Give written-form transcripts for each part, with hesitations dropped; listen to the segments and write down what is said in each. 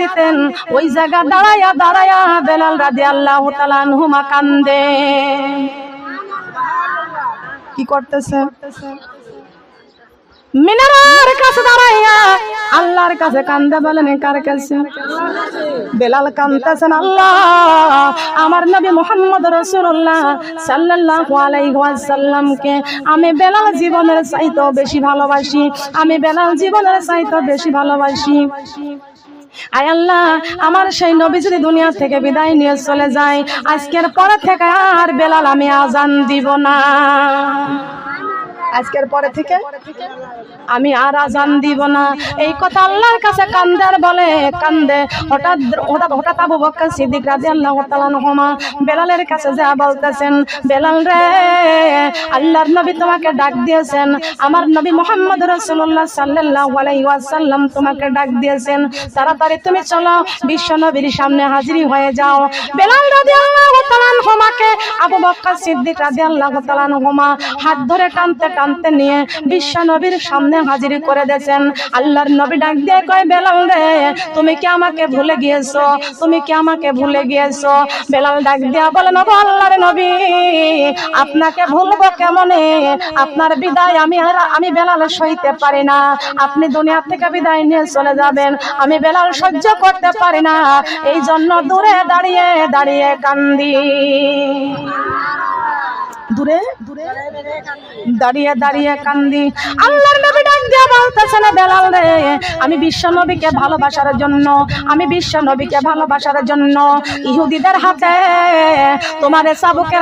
দিতেন ওই জায়গা দাঁড়ায়া দাঁড়ায়া বেলাল রাদিয়াল্লাহু তাআলা আনহুমা কান্দে। কি করতেছে? মিনারের কাছে দাঁড়াইয়া আল্লাহর কাছে কান্দে। বলেন কার কাছে? বেলাল কান্দতেছেন, আল্লাহ আমার নবী মুহাম্মদ রাসূলুল্লাহ সাল্লাল্লাহু আলাইহি ওয়াসাল্লামকে আমি বেলাল জীবনের চাইতেও বেশি ভালোবাসি, আমি বেলাল জীবনের চাইতেও বেশি ভালোবাসি। আয় আল্লাহ, আমার সেই নবী যদি দুনিয়া থেকে বিদায় নিয়ে চলে যায়, আজকের পর থেকে আর বেলাল আমি আজান দিব না। আজকের পরে থেকে আমি আর আজান দিব না। এই কথা আল্লাহর কাছে কান্দার বলে কান্দে। হঠাৎ আবু বকর সিদ্দিক রাদিয়াল্লাহু তাআলা আনহুমা বেলালের কাছে যা বলতেছেন, বেলাল রে, আল্লাহর নবী তোমাকে ডাক দিয়েছেন, আমার নবী মুহাম্মদ রাসূলুল্লাহ সাল্লাল্লাহু আলাইহি ওয়াসাল্লাম তোমাকে ডাক দিয়েছেন, তাড়াতাড়ি তুমি চলো বিশ্ব নবীর সামনে হাজির হয়ে যাও। বেলাল রাদিয়াল্লাহু তাআলা আনহুমাকে আবু বকর সিদ্দিক রাদিয়াল্লাহু তাআলা আনহুমা হাত ধরে টানতে টানতে নিয়ে বিশ্ব নবীর সামনে হাজির করে দিয়েছেন। আল্লাহর নবী ডাক দিয়ে কয়, বেলাল রে, তুমি কি আমাকে ভুলে গিয়েছো? তুমি কি আমাকে ভুলে গিয়েছো? বেলাল ডাক দিয়া বলেন, ওগো আল্লাহর নবী, আপনাকে ভুলবো কেমনে? আপনার বিদায় আমি বেলাল সইতে পারি না। আপনি দুনিয়া থেকে বিদায় নিয়ে চলে যাবেন, আমি বেলাল সহ্য করতে পারি না। এই জন্য দূরে দাঁড়িয়ে দাঁড়িয়ে কান্দি। দূরে দাঁড়িয়ে দাঁড়িয়ে কান্দি। আল্লাহর নবী ডাক দিয়ে বলতেছেন, বেলাল রে, আমি বিশ্ব নবীকে ভালোবাসার জন্য, আমি বিশ্ব নবীকে ভালোবাসার জন্য ইহুদিদের হাতে তোমার চাবুকের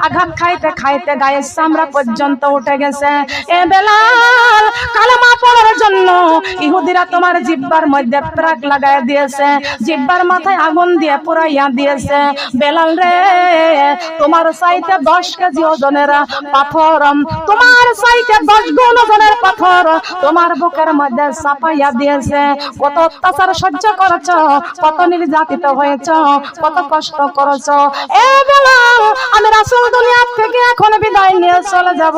আঘাত খাইতে খাইতে গায়ের চামড়া পর্যন্ত উঠে গেছে। এ বেলাল, কালেমা পড়ার জন্য ইহুদিরা তোমার জিহ্বার মধ্যে প্রাক লাগাই দিয়েছে, জিহ্বার মাথায় আগুন দিয়ে পুরাইয়া দিয়েছে। বেলাল রে, তোমার চাইতে 10 কেজি ওজনের পাথর, তোমার চাইতে 10 গুণ ওজনের পাথর তোমার বুকের মধ্যে চাপাইয়া দিয়েছে। কত অত্যাচার সহ্য করেছ, কত নির্যাতিত হয়েছ, কত কষ্ট করেছ। এ বেলাল, আমি রাসূল দুনিয়া থেকে এখন বিদায় নিয়ে চলে যাব,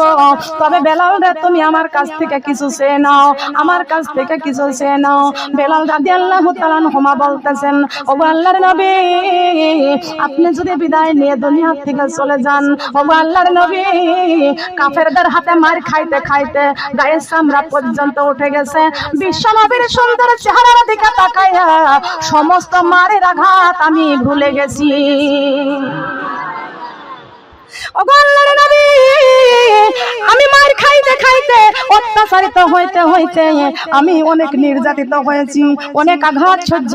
তবে বেলাল রে, তুমি আমার কাছ থেকে কিছু চেয়ে নাও, আমার কাছ থেকে কিছু চেয়ে নাও। বেলাল রাদিয়াল্লাহু তাআলা আনহুমা বলতেছেন, ওগো আল্লাহর নবী, আপনি যদি বিদায় নিয়ে দুনিয়া থেকে চলে যান, ওগো আল্লাহর নবী, কাফেরদের হাতে মার খাইতে খাইতে গায়ের চামড়া পর্যন্ত উঠে গেছে। বিশ্ব নবীর সুন্দর চেহারার দিকে তাকাইয়া সমস্ত মারের আঘাত আমি ভুলে গেছি। ওগো আল্লাহর নবী, আমি মার খাইতে খাইতে, অত্যাচারিত হইতে হইতে আমি অনেক নির্যাতিত হয়েছি, অনেক আঘাত সহ্য